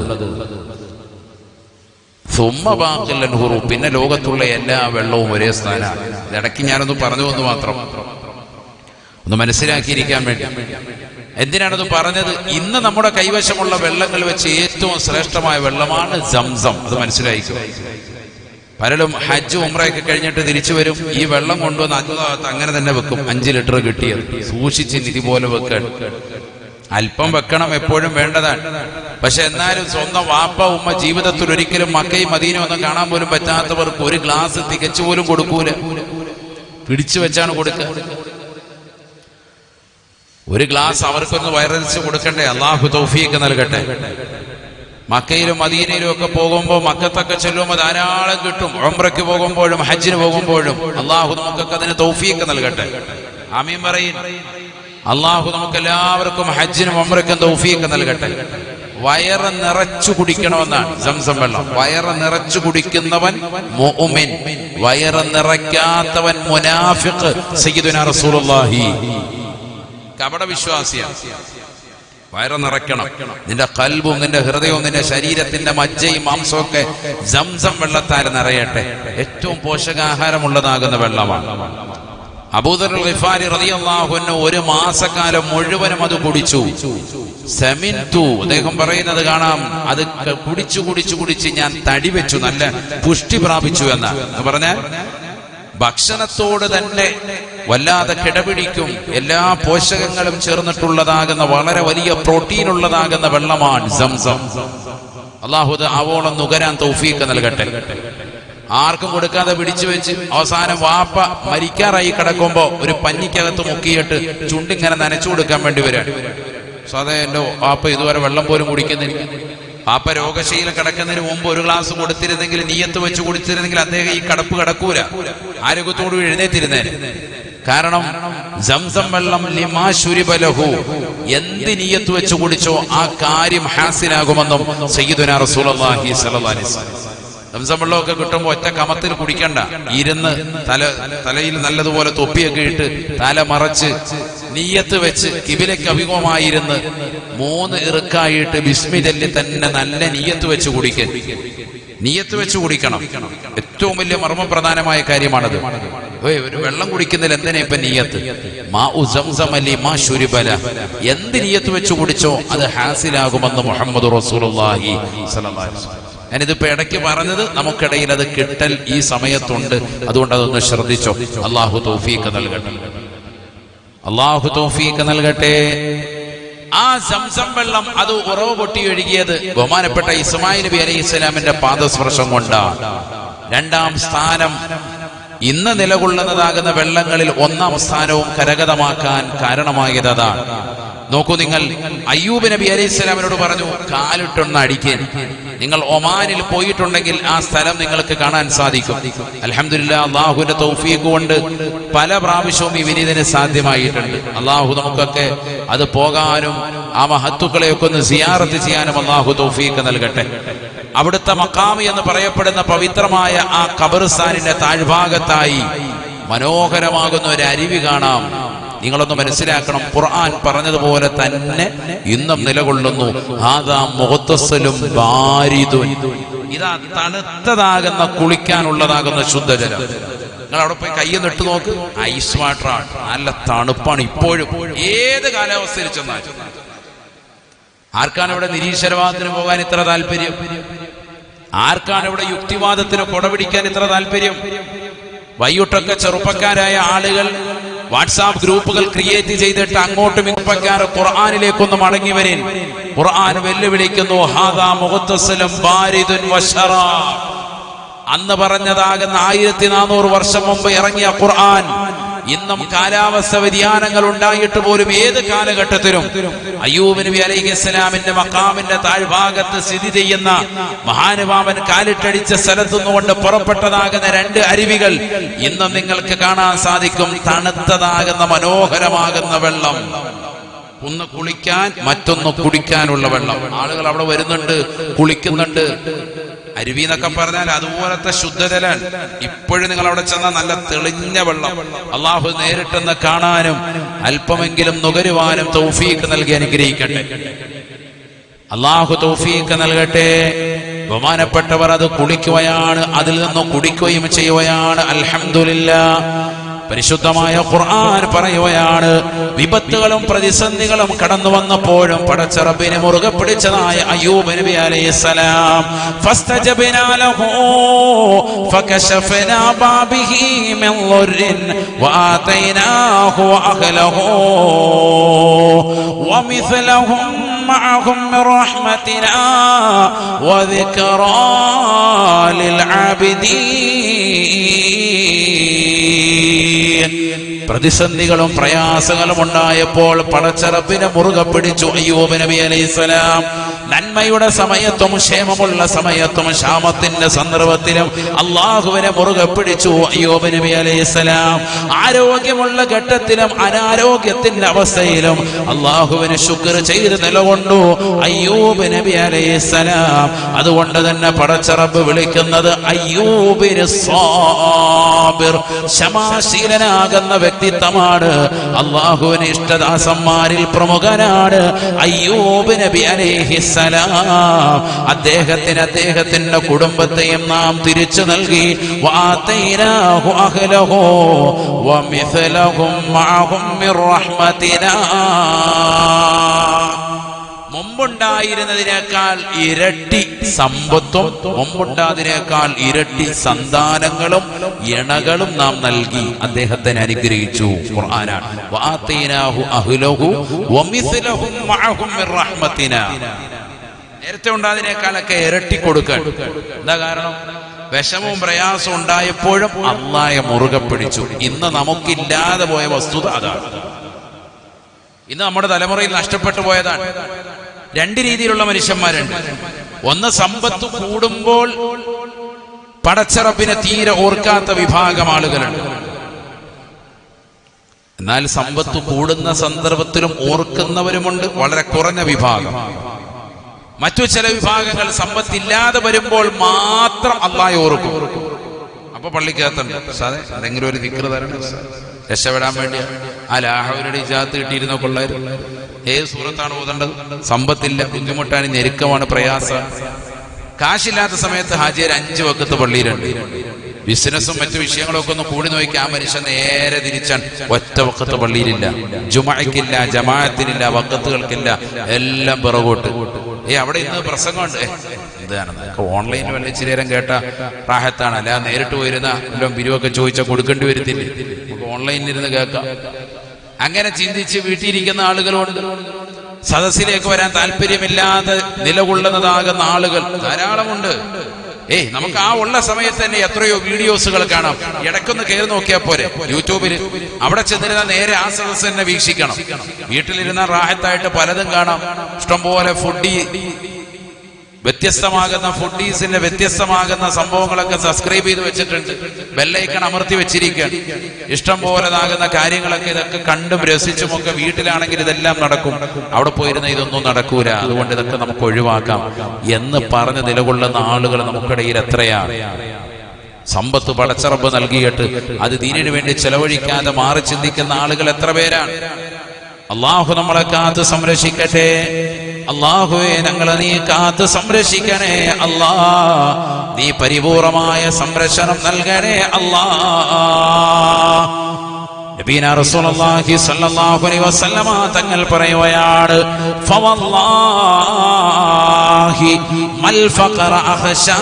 പിന്നെ ലോകത്തുള്ള എല്ലാ വെള്ളവും ഒരേ സ്ഥാനമാണ്. ഇടയ്ക്ക് ഞാനൊന്ന് പറഞ്ഞു എന്ന് മാത്രം, ഒന്ന് മനസ്സിലാക്കിയിരിക്കാൻ വേണ്ടി. എന്തിനാണത് പറഞ്ഞത്? ഇന്ന് നമ്മുടെ കൈവശമുള്ള വെള്ളങ്ങൾ വെച്ച് ഏറ്റവും ശ്രേഷ്ഠമായ വെള്ളമാണ് സംസം. അത് മനസ്സിലാക്കുക. പലരും ഹജ്ജ് ഉംറയൊക്കെ കഴിഞ്ഞിട്ട് തിരിച്ചു വരും, ഈ വെള്ളം കൊണ്ടുവന്ന് അഞ്ചാമത്തെ അങ്ങനെ തന്നെ വെക്കും. 5 ലിറ്റർ കിട്ടിയത് സൂക്ഷിച്ച് നിധി പോലെ വെക്കാൻ. അല്പം വെക്കണം, എപ്പോഴും വേണ്ടതാണ്. പക്ഷെ എന്നാലും സ്വന്തം വാപ്പ ഉമ്മ ജീവിതത്തിൽ ഒരിക്കലും മക്കയും മദീനയും ഒന്നും കാണാൻ പോലും പറ്റാത്തവർക്ക് ഒരു ഗ്ലാസ് തികച്ചു പോലും കൊടുക്കൂല. പിടിച്ചു വെച്ചാണ് കൊടുക്കുക. ഒരു ഗ്ലാസ് അവർക്കൊന്ന് വയറരിച്ച് കൊടുക്കണ്ടേ? അള്ളാഹു തൗഫീഖ് നൽകട്ടെ. മക്കയിലും മദീനയിലും ഒക്കെ പോകുമ്പോൾ, മക്കത്തൊക്കെ ചെല്ലുമ്പോൾ ധാരാളം കിട്ടും. ഉംറയ്ക്ക് പോകുമ്പോഴും ഹജ്ജിന് പോകുമ്പോഴും അള്ളാഹു നമുക്കൊക്കെ അതിന് തൗഫീഖ് നൽകട്ടെ. ആമീൻ പറയും. അള്ളാഹു നമുക്ക് എല്ലാവർക്കും ഹജ്ജിനും ഉംറയ്ക്കും തൗഫീഖ് നൽകട്ടെ. വയറ് നിറച്ചു കുടിക്കണമെന്നാണ് സംസം വെള്ളം. വയറ് നിറച്ചു കുടിക്കുന്നവൻ മുഅ്മിൻ, വയറ് നിറയ്ക്കാത്തവൻ മുനാഫിഖ്. സയ്യിദുനാ റസൂലുള്ളാഹി കപട വിശ്വാസിയാണ്. വയറ് നിറയ്ക്കണം. നിന്റെ ഖൽബും നിന്റെ ഹൃദയവും നിന്റെ ശരീരത്തിന്റെ മജ്ജയും മാംസമൊക്കെ സംസം വെള്ളത്താൽ നിറയട്ടെ. ഏറ്റവും പോഷകാഹാരമുള്ളതാകുന്ന വെള്ളമാണ്. അബൂദർ ഗിഫാരി റളിയല്ലാഹു അൻഹു 1 മാസക്കാലം മുഴുവനും അത് കുടിച്ചു. സമിൻതു, അദ്ദേഹം പറയുന്നത് കാണാം, അത് കുടിച്ചു ഞാൻ തടി വെച്ചു, നല്ല പുഷ്ടി പ്രാപിച്ചു എന്ന് പറഞ്ഞാൽ ഭക്ഷണത്തോട് തന്നെ വല്ലാതെ കിടപിടിക്കും. എല്ലാ പോഷകങ്ങളും ചേർന്നിട്ടുള്ളതാകുന്ന വളരെ വലിയ പ്രോട്ടീൻ ഉള്ളതാകുന്ന വെള്ളമാണ് സംസം. അല്ലാഹു ആവോളം നുകരാൻ തൗഫീഖ് നൽകട്ടെ. ആർക്കും കൊടുക്കാതെ പിടിച്ചു വെച്ച് അവസാനം വാപ്പ മരിക്കാറായി കിടക്കുമ്പോ ഒരു പഞ്ഞിക്കകത്ത് മുക്കിയിട്ട് ചുണ്ടിങ്ങനെ നനച്ചു കൊടുക്കാൻ വേണ്ടി വരാണ്. സാധാ എന്റെ വാപ്പ ഇതുവരെ വെള്ളം പോലും കുടിക്കുന്നില്ല. വാപ്പ രോഗശീലം കിടക്കുന്നതിന് മുമ്പ് 1 ഗ്ലാസ് കൊടുത്തിരുന്നെങ്കിൽ, നീയത്ത് വെച്ച് കുടിച്ചിരുന്നെങ്കിൽ അദ്ദേഹം ഈ കടപ്പ് കിടക്കൂല, ആരോഗ്യത്തോട് എഴുന്നേറ്റിരുന്നേനെ. കാരണം സംസം വെള്ളം ലിമാ ശുരിബ ലഹു, എന്ത് നിയ്യത്ത് വെച്ച് കുടിച്ചോ ആ കാര്യം ഹാസിലാകുമെന്നും സയ്യിദുനാ റസൂലുള്ളാഹി സ്വല്ലല്ലാഹി അലൈഹി വസല്ലം. സംസം വെള്ളമൊക്കെ കിട്ടുമ്പോൾ ഒറ്റ കമത്തിൽ കുടിക്കണ്ട, ഇരുന്ന് തലയിൽ നല്ലതുപോലെ തൊപ്പിയൊക്കെ ഇട്ട് തല മറച്ച് നിയ്യത്ത് വെച്ച് കിബിലയ്ക്ക് അഭിമുഖമായിരുന്ന് 3 ഇറുക്കായിട്ട് ബിസ്മി ചൊല്ലി തന്നെ നല്ല നിയ്യത്ത് വെച്ച് നിയ്യത്ത് വെച്ച് കുടിക്കണം. ഏറ്റവും വലിയ മർമ്മപ്രധാനമായ കാര്യമാണത്. ഒരു വെള്ളം കുടിക്കുന്നതിൽ എന്തിനാ ഇപ്പൊ നിയ്യത്ത്? എന്ത് നിയ്യത്ത് വെച്ച് കുടിച്ചോ അത് ഹാസിലാകുമെന്ന് മുഹമ്മദ് റസൂലുള്ളാഹി സ്വല്ലല്ലാഹി അലൈഹി വസല്ലം. ഞാനിതിപ്പോ ഇടയ്ക്ക് പറഞ്ഞത് നമുക്കിടയിൽ അത് കിട്ടൽ ഈ സമയത്തുണ്ട്, അതുകൊണ്ട് അതൊന്ന് ശ്രദ്ധിച്ചോ. അള്ളാഹു തൗഫീഖ് നൽകട്ടെ, അള്ളാഹു തൗഫീഖ് നൽകട്ടെ. ആ സംസം വെള്ളം അത് ഉറവ് പൊട്ടി ഒഴുകിയത് ബഹുമാനപ്പെട്ട ഇസ്മായിൽ നബി അലൈഹിസ്സലാമിന്റെ പാദസ്പർശം കൊണ്ടാണ്. 2ാം സ്ഥാനം ഇന്ന് നിലകൊള്ളുന്നതാകുന്ന വെള്ളങ്ങളിൽ 1ാം സ്ഥാനവും കരഗതമാക്കാൻ കാരണമായത് അതാണ്. നോക്കൂ, നിങ്ങൾ അയ്യൂബ് നബി അലൈഹിസ്സലാമിനോട് പറഞ്ഞു കാലിട്ടൊന്ന് അടിക്കാൻ. നിങ്ങൾ ഒമാനിൽ പോയിട്ടുണ്ടെങ്കിൽ ആ സ്ഥലം നിങ്ങൾക്ക് കാണാൻ സാധിക്കും. അൽഹംദുലില്ലാഹ്, അള്ളാഹുവിന്റെ തൗഫീഖ് കൊണ്ട് പല പ്രാവശ്യവും ഈ വിനീതന് സാധ്യമായിട്ടുണ്ട്. അള്ളാഹു നമുക്കൊക്കെ അത് പോകാനും ആ മഹത്തുക്കളെയൊക്കെ ഒന്ന് സിയാറത്ത് ചെയ്യാനും അള്ളാഹു തൗഫീഖ് നൽകട്ടെ. അവിടുത്തെ മഖാമി എന്ന് പറയപ്പെടുന്ന പവിത്രമായ ആ ഖബർസ്ഥാനിന്റെ താഴ്ഭാഗത്തായി മനോഹരമാകുന്ന ഒരു അരുവി കാണാം. നിങ്ങളൊന്ന് മനസ്സിലാക്കണം, ഖുർആൻ പറഞ്ഞതുപോലെ തന്നെ ഇന്നും നിലകൊള്ളുന്നു. ഹാദാ മുഗ്തസലും ബാരിദുൻ, ഇതാ തണുത്തതാകുന്ന കുളിക്കാനുള്ളതാകുന്ന ശുദ്ധജലം. നിങ്ങൾ അവിടെ പോയി കയ്യൊന്ന് ഇട്ട് നോക്ക്, ഐസ് വാട്ടറാണ്, നല്ല തണുപ്പാണ് ഇപ്പോഴും, ഏത് കാലാവസ്ഥയിൽ ചെന്നാലും. ആർക്കാണ് ഇവിടെ നിരീശ്വരവാദത്തിന് പോകാൻ ഇത്ര താല്പര്യം? ആർക്കാണ് ഇവിടെ യുക്തിവാദത്തിന് കൊടപിടിക്കാൻ ഇത്ര താല്പര്യം? വൈകിട്ടൊക്കെ ചെറുപ്പക്കാരായ ആളുകൾ വാട്സാപ്പ് ഗ്രൂപ്പുകൾ ക്രിയേറ്റ് ചെയ്തിട്ട് അങ്ങോട്ടും ഇങ്ങോട്ടും ഖുർആനിലേക്കൊന്ന് മടങ്ങി വരേൻ. ഖുർആൻ വെല്ലുവിളിക്കുന്നു, ഹാദാ മുഗ്തസലും ബാരിദുൻ വശറാബ്. അന്ന് പറഞ്ഞതാകുന്ന 1400 വർഷം മുമ്പ് ഇറങ്ങിയ ഖുർആൻ ഇന്നും കാലാവസ്ഥ വ്യതിയാനങ്ങൾ ഉണ്ടായിട്ട് പോലും ഏത് കാലഘട്ടത്തിലും അയ്യൂബ് നബി അലൈഹിസ്സലാമിന്റെ മഖാമിന്റെ താഴ്ഭാഗത്ത് സ്ഥിതി ചെയ്യുന്ന മഹാനുഭാവൻ കാലിട്ടടിച്ച സ്ഥലത്തുനിന്നുകൊണ്ട് പുറപ്പെട്ടതാകുന്ന 2 അരുവികൾ ഇന്നും നിങ്ങൾക്ക് കാണാൻ സാധിക്കും. തണുത്തതാകുന്ന മനോഹരമാകുന്ന വെള്ളം, ഒന്ന് കുളിക്കാൻ, മറ്റൊന്ന് കുടിക്കാനുള്ള വെള്ളം. ആളുകൾ അവിടെ വരുന്നുണ്ട്, കുളിക്കുന്നുണ്ട്. അരുവി എന്നൊക്കെ പറഞ്ഞാൽ അതുപോലത്തെ ശുദ്ധജലാണ്. ഇപ്പോഴും നിങ്ങൾ അവിടെ ചെന്നാൽ നല്ല തെളിഞ്ഞ വെള്ളം. അള്ളാഹു നേരിട്ടെന്ന് കാണാനും അല്പമെങ്കിലും നുകരുവാനും തൗഫീഖ് നൽകി അനുഗ്രഹിക്കട്ടെ. അള്ളാഹു തൗഫീഖ് നൽകട്ടെ. ബഹുമാനപ്പെട്ടവർ അത് കുളിക്കുകയാണ്, അതിൽ നിന്നും കുടിക്കുകയും ചെയ്യുകയാണ്. അൽഹംദുലില്ലാഹ്. പരിശുദ്ധമായ ഖുർആൻ പറയുകയാണ്, വിപത്തുകളും പ്രതിസന്ധികളും കടന്നു വന്നപ്പോഴും പടച്ച റബ്ബിനെ മുറുകെ പിടിച്ചതായ അയ്യൂബ് നബി അലൈഹിസ്സലാം ഫസ്തജബ്നാ ലഹു ഫകശഫനാ ബാബിഹി മിൻ ളുർരിൻ വആതൈനാഹു വഅഹ്ലഹു വമിസ്ലഹും മഅഹും മിൻ റഹ്മതിനാ വദിക്റാ ലിൽആബിദീൻ. പ്രതിസന്ധികളും പ്രയാസങ്ങളും ഉണ്ടായപ്പോൾ പടച്ച റബ്ബിനെ മുറുകെ പിടിച്ചു അയ്യൂബ് നബി അലൈഹിസ്സലാം. നന്മയുടെ സമയത്തും ക്ഷേമമുള്ള സമയത്തും ക്ഷാമത്തിന്റെ സന്ദർഭത്തിലും അള്ളാഹുവിനെ മുറുകെ പിടിച്ചു അയ്യൂബ് നബി അലൈഹിസ്സലാം. ആരോഗ്യമുള്ള ഘട്ടത്തിലും അനാരോഗ്യത്തിന്റെ അവസ്ഥയിലും അള്ളാഹുവിനെ ശുക്ർ ചെയ്ത് നിലകൊണ്ടു അയ്യൂബ് നബി അലൈഹിസ്സലാം. അതുകൊണ്ട് തന്നെ പടച്ച റബ്ബ് വിളിക്കുന്നത് അയ്യൂബിന് സാബിർ, ക്ഷമാശീലനാകുന്ന വ്യക്തിത്വമാണ്. അള്ളാഹുവിന് ഇഷ്ടദാസന്മാരിൽ പ്രമുഖനാണ് അയ്യൂബ് നബി അലൈഹിസ്സലാം. അദ്ദേഹത്തിന്റെ കുടുംബത്തെയും നാം തിരിച്ചു നൽകി. വആതൈനാഹു അഹ്ലഹു വമിസ്ലഹും മഅഹും മിർ റഹ്മതിനാ. മുമ്പുണ്ടായിരുന്നതിനേക്കാൾ ഇരട്ടി സമ്പത്തും മുമ്പുണ്ടാതിനേക്കാൾ ഇരട്ടി സന്താനങ്ങളും ഇണകളും നാം നൽകി അദ്ദേഹത്തിന് അനുഗ്രഹിച്ചു. ഖുർആനാണ്. വആതൈനാഹു അഹ്ലഹു വമിസ്ലഹും മഅഹും മിർ റഹ്മതിനാ. നേരത്തെ ഉണ്ടാതിനേക്കാളൊക്കെ ഇരട്ടി കൊടുക്കാൻ. എന്താ കാരണം? വിഷമവും പ്രയാസവും ഉണ്ടായപ്പോഴും അല്ലാഹയെ മുറുകെ പിടിച്ചു. ഇന്ന് നമുക്കില്ലാതെ പോയ വസ്തുത അതാണ്. ഇന്ന് നമ്മുടെ തലമുറയിൽ നഷ്ടപ്പെട്ടു പോയതാണ്. 2 രീതിയിലുള്ള മനുഷ്യന്മാരുണ്ട്. ഒന്ന്, സമ്പത്ത് കൂടുമ്പോൾ പടച്ച റബ്ബിനെ തീരെ ഓർക്കാത്ത വിഭാഗം ആളുകളുണ്ട്. എന്നാൽ സമ്പത്ത് കൂടുന്ന സന്ദർഭത്തിലും ഓർക്കുന്നവരുമുണ്ട്, വളരെ കുറഞ്ഞ വിഭാഗം. മറ്റു ചില വിഭാഗങ്ങൾ സമ്പത്തില്ലാതെ വരുമ്പോൾ മാത്രം അല്ലാഹയെ ഓർക്കും. അപ്പൊ പള്ളിക്കകത്തുണ്ട് സാറേ എന്തെങ്കിലും ഒരു ദിക്ർ തരണം, രക്ഷപ്പെടാൻ വേണ്ടി ആ ലാഹവരുടെ ഇജാത്ത് കിട്ടിയിരുന്ന കൊള്ളായിരുന്നു. ഏത് സൂറത്താണ് ഓതേണ്ടത്? സമ്പത്തില്ല, ബുദ്ധിമുട്ടാണ്, ഞെരുക്കമാണ്, പ്രയാസം. കാശില്ലാത്ത സമയത്ത് ഹാജിയർ 5 വക്കത്ത് പള്ളിയിലുണ്ട്. ബിസിനസ്സും മറ്റു വിഷയങ്ങളൊക്കെ ഒന്ന് കൂടി നോക്കി ആ മനുഷ്യൻ നേരെ തിരിച്ചാണ്. ഒറ്റ വക്കത്ത് പള്ളിയിലില്ല, ജുമഅക്കില്ല, ജമാഅത്തിനില്ല, വക്കത്തുകൾക്കില്ല, എല്ലാം പിറകോട്ട്. അവിടെ ഇന്ന് പ്രസംഗമുണ്ട്, എന്താണ് ഓൺലൈനിൽ വല്ല ഇച്ചിരി നേരം കേട്ട റാഹത്താണ്. അല്ല നേരിട്ട് പോയിരുന്ന എല്ലാം പിരിവൊക്കെ ചോദിച്ചാൽ കൊടുക്കേണ്ടി വരുത്തില്ലേ, നമുക്ക് ഓൺലൈനിലിരുന്ന് കേൾക്കാം. അങ്ങനെ ചിന്തിച്ച് വീട്ടിലിരിക്കുന്ന ആളുകളുണ്ട്. സദസ്സിലേക്ക് വരാൻ താല്പര്യമില്ലാതെ നിലകൊള്ളുന്നതാകുന്ന ആളുകൾ ധാരാളമുണ്ട്. നമുക്ക് ആ ഉള്ള സമയത്ത് തന്നെ എത്രയോ വീഡിയോസുകൾ കാണാം. ഇടയ്ക്കൊന്ന് കയറി നോക്കിയാൽ പോരെ യൂട്യൂബിൽ. അവിടെ ചെന്നിരുന്ന നേരെ ആ സദസ്സ് തന്നെ വീക്ഷിക്കണം. വീട്ടിലിരുന്ന റാഹത്തായിട്ട് പലതും കാണാം. ഇഷ്ടംപോലെ വ്യത്യസ്തമാകുന്ന ഫുഡീസിന്റെ വ്യത്യസ്തമാകുന്ന സംഭവങ്ങളൊക്കെ സബ്സ്ക്രൈബ് ചെയ്ത് വെച്ചിട്ടുണ്ട്. ബെല്ലൈക്കൺ അമർത്തി വെച്ചിരിക്കുകയാണ്. ഇഷ്ടം പോലെതാകുന്ന കാര്യങ്ങളൊക്കെ ഇതൊക്കെ കണ്ടും രസിച്ചുമൊക്കെ വീട്ടിലാണെങ്കിൽ ഇതെല്ലാം നടക്കും. അവിടെ പോയിരുന്ന ഇതൊന്നും നടക്കൂല, അതുകൊണ്ട് ഇതൊക്കെ നമുക്ക് ഒഴിവാക്കാം എന്ന് പറഞ്ഞ് നിലകൊള്ളുന്ന ആളുകൾ നമുക്കിടയിൽ എത്രയാണ്. സമ്പത്ത് പടച്ചറബ് നൽകിയിട്ട് അത് ദീനിനു വേണ്ടി ചെലവഴിക്കാതെ മാറി ചിന്തിക്കുന്ന ആളുകൾ എത്ര പേരാണ്. അള്ളാഹു നമ്മളെ കാത്ത് സംരക്ഷിക്കട്ടെ. അല്ലാഹുവേ ഞങ്ങളെ നീ കാത്ത് സംരക്ഷിക്കണേ അല്ലാ. നീ പരിപൂർണമായ സംരക്ഷണം നൽകണേ അല്ലാ. നബീന റസൂലുള്ളാഹി സ്വല്ലല്ലാഹു അലൈഹി വസല്ലമ തങ്ങൾ പറയുകയാണ്, ഫവല്ലാഹി മൽ ഫഖറ അഖ്ശാ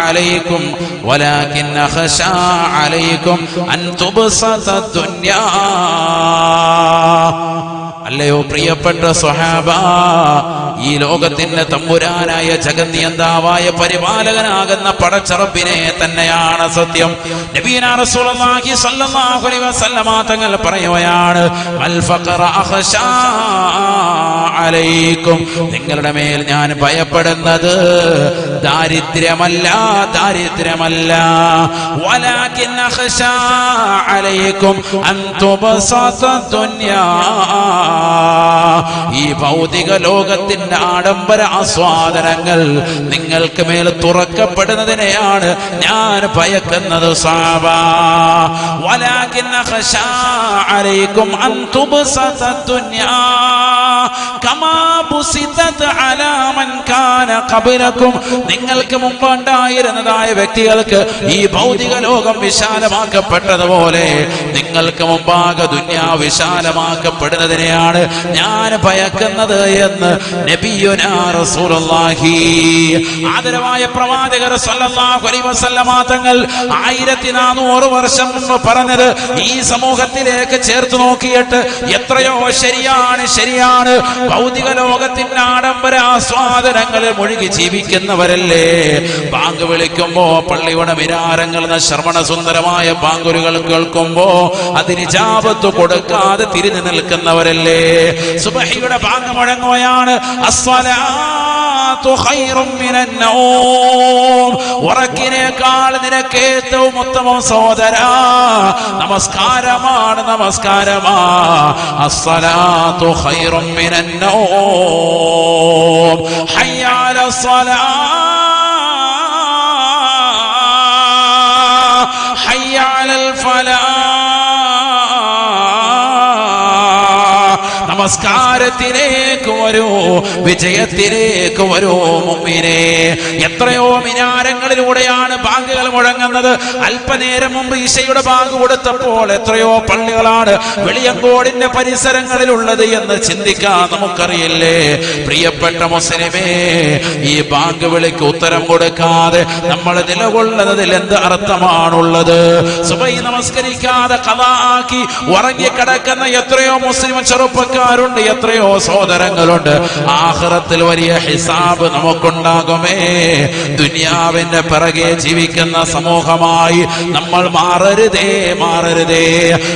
അലൈക്കും വലാകിൻ അഖ്ശാ അലൈക്കും അൻ തുബ്സത ദുനിയാ. അല്ലയോ പ്രിയപ്പെട്ട സ്വഹാബ, ഈ ലോകത്തിന്റെ തമ്പുരാനായ ജഗന്നിയന്താവായ പരിപാലകനാകുന്ന പടച്ചറബിനെ തന്നെയാണ് സത്യം. നബിയന റസൂലുള്ളാഹി സ്വല്ലല്ലാഹു അലൈഹി വസല്ലമ തങ്ങൾ പറയുകയാണ്, അൽ ഫഖറ അഖ്ശാ അലൈക്കും, നിങ്ങളുടെ മേൽ ഞാൻ ഭയപ്പെടുന്നത് ദാരിദ്ര്യമല്ല, വലാകിൻ അഖ്ശാ അലൈക്കും അൻ തുബ്സത ദുനിയാ. ഈ ഭൗതിക ലോകത്തിന്റെ ആഡംബര ആസ്വാദനങ്ങൾ നിങ്ങൾക്ക് മേൽ തുറക്കപ്പെടുന്നതിനെയാണ് ഞാൻ ഭയക്കുന്നത് സഹാബാ. വലാകിൻ അഖ്ശാ അലൈക്കും അൻ തുബ്സത ദുനിയാ കമാ ബുസിതത് അലാ മൻ കാന ഖബ്ലകും. നിങ്ങൾക്ക് മുമ്പുണ്ടായിരുന്നതായ വ്യക്തികൾക്ക് ഈ ഭൗതിക ലോകം വിശാലമാക്കപ്പെട്ടതുപോലെ നിങ്ങൾക്ക് മുമ്പാകെ ദുനിയാ വിശാലമാക്കപ്പെടുന്നതിനെയാണ് ഞാൻ ഭയക്കുന്നത് എന്ന് നബിയുനാ റസൂലുള്ളാഹി. ആദരവായ പ്രവാചകർ സ്വല്ലല്ലാഹു അലൈഹി വസല്ലമ തങ്ങൾ 1400 വർഷം മുമ്പ് പറഞ്ഞത് ഈ സമൂഹത്തിലേക്ക് ചേർത്ത് നോക്കിയിട്ട് എത്രയോ ശരിയാണ്. ഭൗതിക ലോകത്തിന്റെ ആഡംബര ആസ്വാദനങ്ങളിൽ മുഴുകി ജീവിക്കുന്നവരല്ലേ. ബാങ്ക് വിളിക്കുമ്പോ പള്ളിയുടെ മിനാരങ്ങൾ ശ്രവണ സുന്ദരമായ ബാങ്കുകൾ കേൾക്കുമ്പോ അതിന് ഇജാബത്ത് കൊടുക്കാതെ തിരിഞ്ഞു നിൽക്കുന്നവരല്ലേ. സുബ്ഹിയുടെ ബാങ്ക് മുഴങ്ങുകയാണ്, അസ്സലാത്തു ഖൈറും മിനൻ നൗം, ഉറക്കിനേക്കാൾ നിനക്ക് ഏറ്റവും ഉത്തമം സഹോദരാ നമസ്കാരമാണ്. അസ്സലാത്തു ഖൈറും മിനൻ നൗം, ഹയ്യ അലസ്സലാഹ്, ഹയ്യ അലൽ ഫലാഹ്. നമസ്കാരത്തിലേക്ക് വരൂ, വിജയത്തിലേക്ക് വരൂ മുഅ്മിനേ. എത്രയോ മിനാരങ്ങളിലൂടെയാണ് ബാങ്കുകൾ മുഴങ്ങുന്നത്. അല്പനേരം മുമ്പ് ഈശയുടെ ബാങ്ക് കൊടുത്തപ്പോൾ എത്രയോ പള്ളികളാണ് വെളിയങ്കോടിന്റെ പരിസരങ്ങളിലുള്ളത് എന്ന് ചിന്തിക്കാൻ നമുക്കറിയില്ലേ. പ്രിയപ്പെട്ട മുസ്ലിമേ, ഈ ബാങ്ക് വിളിക്ക് ഉത്തരം കൊടുക്കാതെ നമ്മൾ നിലകൊള്ളുന്നതിൽ എന്ത് അർത്ഥമാണുള്ളത്? സുബഹി നമസ്കരിക്കാതെ ഖളാ ആക്കി ഉറങ്ങിക്കിടക്കുന്ന എത്രയോ മുസ്ലിം ചെറുപ്പക്കാരുണ്ട്, എത്രയോ സഹോദരങ്ങളുണ്ട്. ആഖിറത്തിൽ വലിയ ഹിസാബ് നമുക്കുണ്ടാകുമേ. ദുനിയാവിന്റെ പിറകെ ജീവിക്കുന്ന സമൂഹമായി നമ്മൾ മാറരുതേ.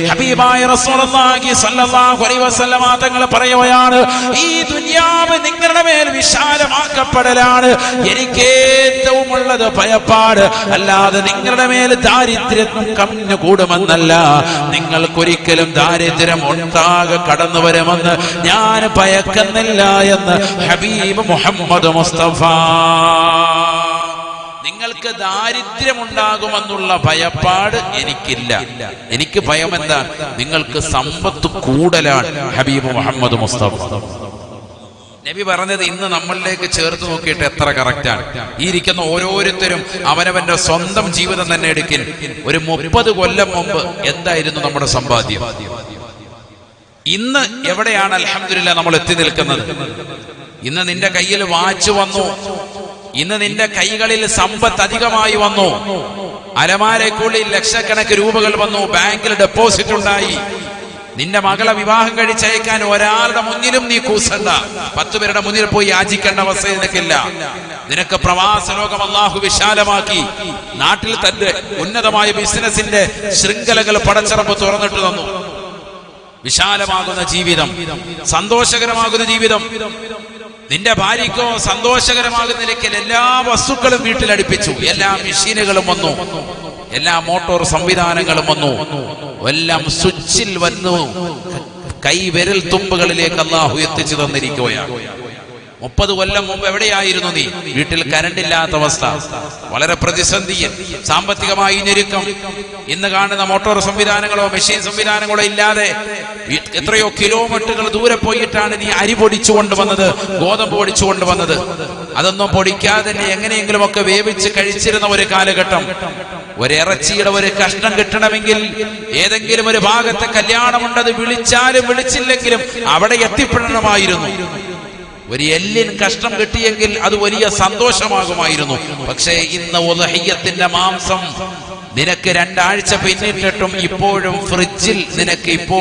ഹബീബായ റസൂലുള്ളാഹി സ്വല്ലല്ലാഹു അലൈഹി വസല്ലമ തങ്ങൾ പറയുകയാണ്, ഈ ദുനിയാവ് നിങ്ങളുടെ മേൽ വിശാലമാക്കപ്പെടലാണ് എനിക്ക് ഏറ്റവും ഉള്ളത് ഭയപ്പാട്, അല്ലാതെ നിങ്ങളുടെ മേൽ ദാരിദ്ര്യം കമ്മിഞ്ഞു കൂടുമെന്നല്ല. നിങ്ങൾക്കൊരിക്കലും ദാരിദ്ര്യം ഒട്ടാകെ കടന്നു വരുമെന്ന് ഞാൻ ഭയക്കുന്നില്ല എന്ന് ഹബീബ് മുഹമ്മദ് മുസ്തഫ. നിങ്ങൾക്ക് ദാരിദ്ര്യമുണ്ടാകുമെന്നുള്ള ഭയപ്പാട് എനിക്കില്ല. എനിക്ക് ഭയം എന്താ? നിങ്ങൾക്ക് സമ്പത്ത് കൂടുതലാണ്. ഹബീബ് മുഹമ്മദ് മുസ്തഫ നബി പറഞ്ഞത് ഇന്ന് നമ്മളിലേക്ക് ചേർത്ത് നോക്കിയിട്ട് എത്ര കറക്റ്റാണ്. ഈ ഇരിക്കുന്ന ഓരോരുത്തരും അവനവന്റെ സ്വന്തം ജീവിതം തന്നെ എടുക്കിൻ. ഒരു 30 കൊല്ലം മുമ്പ് എന്തായിരുന്നു നമ്മുടെ സമ്പാദ്യം? ഇന്ന് എവിടെയാണ് അൽഹംദുലില്ലാഹ് നമ്മൾ എത്തി നിൽക്കുന്നത്? ഇന്ന് നിന്റെ കയ്യിൽ വാച്ച് വന്നു, ഇന്ന് നിന്റെ കൈകളിൽ സമ്പത്ത് അധികമായി വന്നു, അലമാരയ്ക്കുള്ളിൽ ലക്ഷക്കണക്കിന് രൂപകൾ വന്നു, ബാങ്കിൽ ഡെപ്പോസിറ്റ് ഉണ്ടായി. നിന്റെ മകളെ വിവാഹം കഴിച്ചയക്കാൻ ഒരാളുടെ മുന്നിലും നീ കൂസണ്ട, 10 പേരുടെ മുന്നിൽ പോയി യാചിക്കേണ്ട അവസ്ഥ നിനക്കില്ല. നിനക്ക് പ്രവാസ ലോകം അല്ലാഹു വിശാലമാക്കി. നാട്ടിൽ തന്റെ ഉന്നതമായ ബിസിനസിന്റെ ശൃംഖലകൾ പടച്ചറപ്പ് തുറന്നിട്ട് തന്നു. വിശാലമാകുന്ന ജീവിതം, സന്തോഷകരമാകുന്ന ജീവിതം. നിന്റെ ഭാര്യയ്ക്കോ സന്തോഷകരമാകുന്ന നിലയ്ക്ക് എല്ലാ വസ്തുക്കളും വീട്ടിലടുപ്പിച്ചു. എല്ലാ മെഷീനുകളും വന്നു, എല്ലാ മോട്ടോർ സംവിധാനങ്ങളും വന്നു, എല്ലാം സ്വിച്ചിൽ വന്നു. കൈവിരൽ തുമ്പുകളിലേക്ക് അല്ലാഹു എത്തിച്ചു തന്നിരിക്കുകയാണ്. 30 കൊല്ലം മുമ്പ് എവിടെയായിരുന്നു നീ? വീട്ടിൽ കറണ്ട് ഇല്ലാത്ത അവസ്ഥ, വളരെ പ്രതിസന്ധിയിൽ, സാമ്പത്തികമായി ഞെരുക്കം. ഇന്ന് കാണുന്ന മോട്ടോർ സംവിധാനങ്ങളോ മെഷീൻ സംവിധാനങ്ങളോ ഇല്ലാതെ എത്രയോ കിലോമീറ്ററുകൾ ദൂരെ പോയിട്ടാണ് നീ അരി പൊടിച്ചു കൊണ്ടുവന്നത്, ഗോതമ്പ് പൊടിച്ചു കൊണ്ടുവന്നത്. അതൊന്നും പൊടിക്കാതെ തന്നെ എങ്ങനെയെങ്കിലും ഒക്കെ വേവിച്ച് കഴിച്ചിരുന്ന ഒരു കാലഘട്ടം. ഒരിറച്ചിയുടെ ഒരു കഷ്ണം കിട്ടണമെങ്കിൽ ഏതെങ്കിലും ഒരു ഭാഗത്തെ കല്യാണമുണ്ടത് വിളിച്ചാലും വിളിച്ചില്ലെങ്കിലും അവിടെ എത്തിപ്പെടണമായിരുന്നു. ഒരു എല്ലിൻ കഷ്ണം കിട്ടിയെങ്കിൽ അത് വലിയ സന്തോഷമാകുമായിരുന്നു. പക്ഷേ ഇന്ന് ഉദ്ഹിയ്യത്തിന്റെ മാംസം നിനക്ക് 2 ആഴ്ച പിന്നിട്ടിട്ടും ഇപ്പോഴും ഫ്രിഡ്ജിൽ നിനക്ക് ഇപ്പോൾ